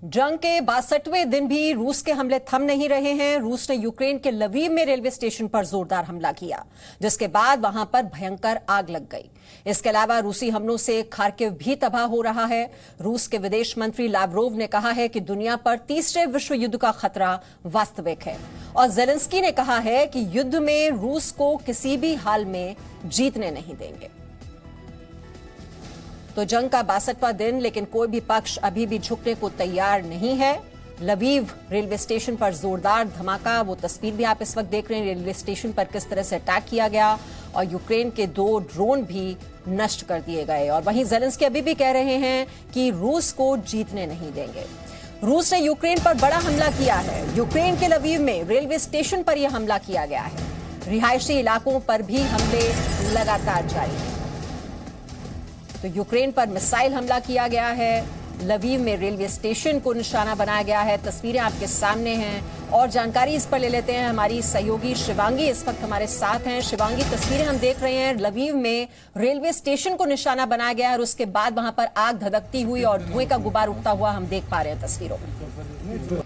जंग के 62वें दिन भी रूस के हमले थम नहीं रहे हैं। रूस ने यूक्रेन के लवीव में रेलवे स्टेशन पर जोरदार हमला किया, जिसके बाद वहां पर भयंकर आग लग गई। इसके अलावा रूसी हमलों से खार्किव भी तबाह हो रहा है। रूस के विदेश मंत्री लावरोव ने कहा है कि दुनिया पर तीसरे विश्व युद्ध का खतरा वास्तविक है, और जेलेंस्की ने कहा है कि युद्ध में रूस को किसी भी हाल में जीतने नहीं देंगे। तो जंग का 62वां दिन, लेकिन कोई भी पक्ष अभी भी झुकने को तैयार नहीं है। लवीव रेलवे स्टेशन पर जोरदार धमाका, वो तस्वीर भी आप इस वक्त देख रहे हैं। रेलवे स्टेशन पर किस तरह से अटैक किया गया और यूक्रेन के 2 ड्रोन भी नष्ट कर दिए गए। और वहीं जेलेंस्की अभी भी कह रहे हैं कि रूस को जीतने नहीं देंगे। रूस ने यूक्रेन पर बड़ा हमला किया है। यूक्रेन के लवीव में रेलवे स्टेशन पर यह हमला किया गया है। रिहायशी इलाकों पर भी हमले लगातार जारी हैं। तो यूक्रेन पर मिसाइल हमला किया गया है। लवीव में रेलवे स्टेशन को निशाना बनाया गया है। तस्वीरें आपके सामने हैं और जानकारी इस पर ले लेते हैं। हमारी सहयोगी शिवांगी इस वक्त हमारे साथ हैं। शिवांगी, तस्वीरें हम देख रहे हैं। लवीव में रेलवे स्टेशन को निशाना बनाया गया और उसके बाद वहां पर आग धधकती हुई और धुएं का गुबार उठता हुआ हम देख पा रहे हैं तस्वीरों में।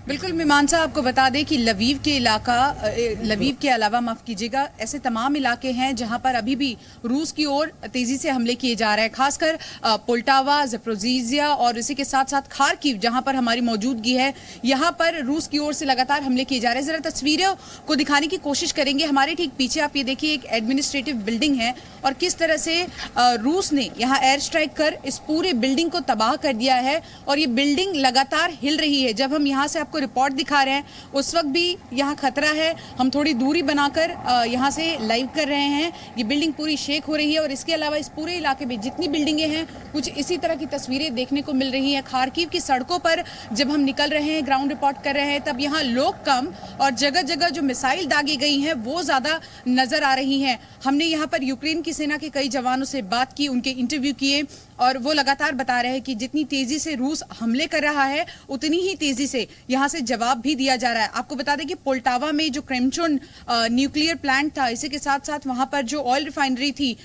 बिल्कुल मीमांसा, आपको बता दें कि लवीव के अलावा माफ कीजिएगा, ऐसे तमाम इलाके हैं जहां पर अभी भी रूस की ओर तेजी से हमले किए जा रहे हैं। खासकर पोल्टावा, ज़पोरिज़िया और इसी के साथ साथ खार्किव, जहां पर हमारी मौजूदगी है, यहां पर रूस की ओर से लगातार हमले किए जा रहे हैं। जरा तस्वीरों को दिखाने की कोशिश करेंगे। हमारे ठीक पीछे आप ये देखिए, एक एडमिनिस्ट्रेटिव बिल्डिंग है और किस तरह से रूस ने यहाँ एयर स्ट्राइक कर इस पूरे बिल्डिंग को तबाह कर दिया है और ये बिल्डिंग लगातार हिल रही है। जब हम यहाँ से आपको रिपोर्ट दिखा रहे हैं उस वक्त भी यहाँ खतरा है। हम थोड़ी दूरी बनाकर यहाँ से लाइव कर रहे हैं। ये बिल्डिंग पूरी शेक हो रही है और इसके अलावा इस पूरे इलाके में जितनी बिल्डिंगें हैं कुछ इसी तरह की तस्वीरें देखने को मिल रही हैं। खार्किव की सड़कों पर जब हम निकल रहे हैं, ग्राउंड रिपोर्ट कर रहे हैं, तब यहाँ लोग कम और जगह जगह जो मिसाइल दागी गई हैं वो ज्यादा नजर आ रही हैं। हमने यहाँ पर यूक्रेन की सेना के कई जवानों से बात की, उनके इंटरव्यू किए और वो लगातार बता रहे हैं कि जितनी तेजी से रूस हमले कर रहा है उतनी ही तेजी से यहाँ से जवाब भी दिया जा रहा है। आपको बता दें कि पोल्टावा में जो क्रेमचुन न्यूक्लियर प्लांट था, इसी के साथ साथ वहां पर जो ऑयल रिफाइनरी थी,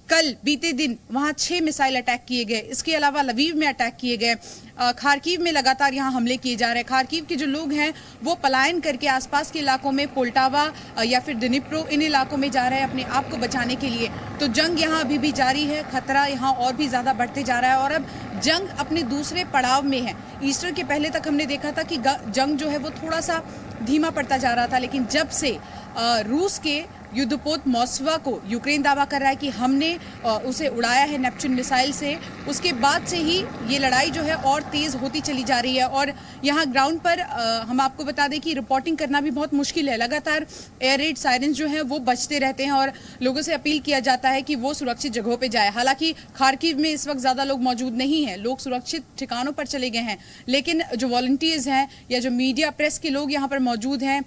कल बीते दिन वहां 6 मिसाइल अटैक किए गए। इसके अलावा लवीव में अटैक किए गए। खार्किव में लगातार यहाँ हमले किए जा रहे हैं। खार्किव के जो लोग हैं वो पलायन करके आसपास के इलाकों में, पोल्टावा या फिर डिनिप्रो, इन इलाकों में जा रहे हैं अपने आप को बचाने के लिए। तो जंग यहाँ अभी भी जारी है। खतरा यहाँ और भी ज्यादा बढ़ते जा रहा है और अब जंग अपने दूसरे पड़ाव में है। ईस्टर के पहले तक हमने देखा था कि जंग जो है वो थोड़ा सा धीमा पड़ता जा रहा था, लेकिन जब से रूस के युद्धपोत मॉस्कवा को यूक्रेन दावा कर रहा है कि हमने उसे उड़ाया है नेपच्यून मिसाइल से, उसके बाद से ही ये लड़ाई जो है और तेज होती चली जा रही है। और यहाँ ग्राउंड पर हम आपको बता दें कि रिपोर्टिंग करना भी बहुत मुश्किल है। लगातार एयर रेड सायरन्स जो हैं वो बजते रहते हैं और लोगों से अपील किया जाता है कि वो सुरक्षित जगहों पर जाए। हालांकि खार्किव में इस वक्त ज़्यादा लोग मौजूद नहीं हैं, लोग सुरक्षित ठिकानों पर चले गए हैं, लेकिन जो वॉलंटियर्स हैं या जो मीडिया प्रेस के लोग यहाँ पर मौजूद हैं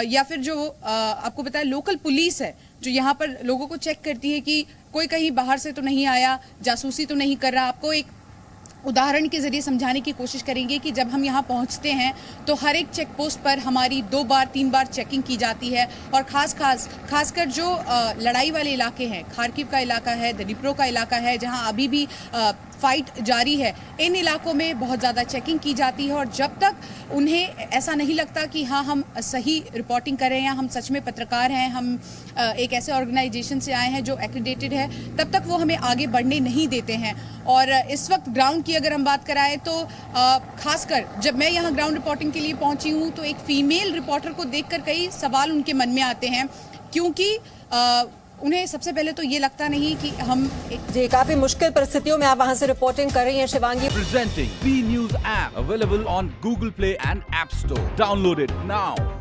या फिर जो आपको बताया लोकल पुलिस है जो यहाँ पर लोगों को चेक करती है कि कोई कहीं बाहर से तो नहीं आया, जासूसी तो नहीं कर रहा। आपको एक उदाहरण के जरिए समझाने की कोशिश करेंगे कि जब हम यहाँ पहुँचते हैं तो हर एक चेक पोस्ट पर हमारी 2 बार 3 बार चेकिंग की जाती है। और खासकर जो लड़ाई वाले इलाके हैं, खार्किव का इलाका है, डिनिप्रो का इलाका है, जहाँ अभी भी फाइट जारी है, इन इलाकों में बहुत ज़्यादा चेकिंग की जाती है। और जब तक उन्हें ऐसा नहीं लगता कि हाँ हम सही रिपोर्टिंग कर रहे हैं, हम सच में पत्रकार हैं, हम एक ऐसे ऑर्गेनाइजेशन से आए हैं जो एक्रेडिटेड है, तब तक वो हमें आगे बढ़ने नहीं देते हैं। और इस वक्त ग्राउंड की अगर हम बात कराएं तो खासकर जब मैं यहाँ ग्राउंड रिपोर्टिंग के लिए पहुँची हूँ तो एक फीमेल रिपोर्टर को देखकर कई सवाल उनके मन में आते हैं, क्योंकि उन्हें सबसे पहले तो ये लगता नहीं कि हम जी काफी मुश्किल परिस्थितियों में आप वहां से रिपोर्टिंग कर रही हैं Shivangi. Presenting B News app available on Google Play and App Store. Download it now.